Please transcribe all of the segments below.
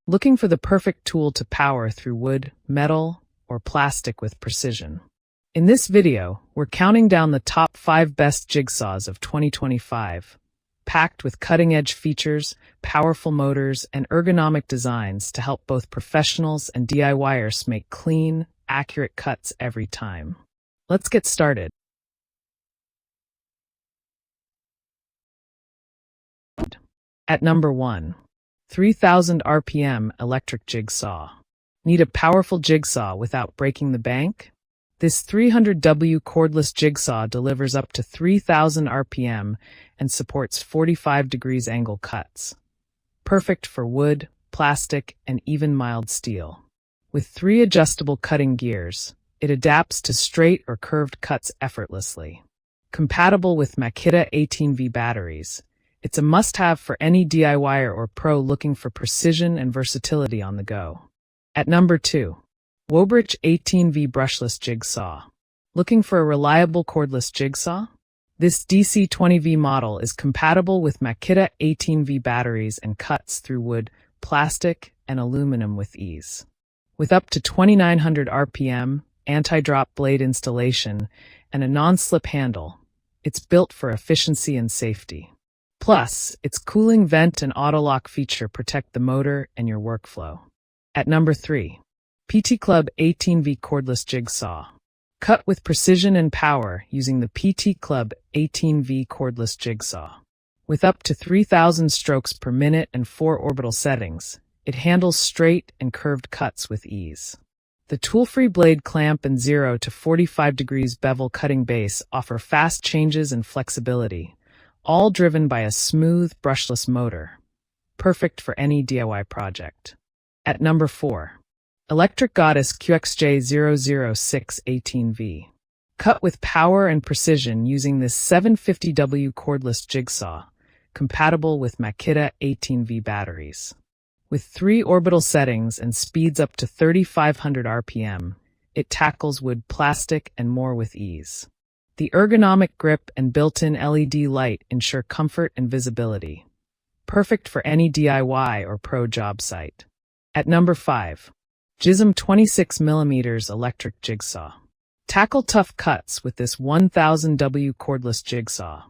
Looking for the perfect tool to power through wood, metal, or plastic with precision? In this video, we're counting down the top 5 best jigsaws of 2025, packed with cutting-edge features, powerful motors, and ergonomic designs to help both professionals and DIYers make clean, accurate cuts every time. Let's get started. At number 1. 3000 RPM Electric Jig Saw. Need a powerful jigsaw without breaking the bank? This 300W cordless jigsaw delivers up to 3000 RPM and supports 45 degrees angle cuts. Perfect for wood, plastic, and even mild steel. With 3 adjustable cutting gears, it adapts to straight or curved cuts effortlessly. Compatible with Makita 18V batteries, it's a must-have for any DIYer or pro looking for precision and versatility on the go. At number 2. WOBERICH 18V Brushless Jig Saw. Looking for a reliable cordless jigsaw? This DC20V model is compatible with Makita 18V batteries and cuts through wood, plastic, and aluminum with ease. With up to 2900 RPM, anti-drop blade installation, and a non-slip handle, it's built for efficiency and safety. Plus, its cooling vent and auto-lock feature protect the motor and your workflow. At number 3. PT Club 18V Cordless Jig Saw. Cut with precision and power using the PT Club 18V Cordless Jig Saw. With up to 3000 strokes per minute and 4 orbital settings, it handles straight and curved cuts with ease. The tool-free blade clamp and 0 to 45 degrees bevel cutting base offer fast changes and flexibility, all driven by a smooth, brushless motor. Perfect for any DIY project. At number 4. Electric Goddess QXJ006 18V. Cut with power and precision using this 750W cordless jigsaw, compatible with Makita 18V batteries. With 3 orbital settings and speeds up to 3500 RPM, it tackles wood, plastic, and more with ease. The ergonomic grip and built-in LED light ensure comfort and visibility. Perfect for any DIY or pro job site. At number 5. Gisam 26mm Electric Jig Saw. Tackle tough cuts with this 1000W cordless jigsaw,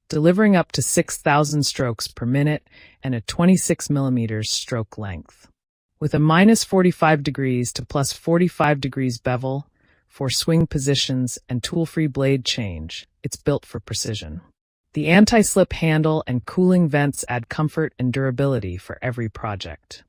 delivering up to 6000 strokes per minute and a 26mm stroke length. With a -45 degrees to +45 degrees bevel, for swing positions and tool-free blade change, it's built for precision. The anti-slip handle and cooling vents add comfort and durability for every project.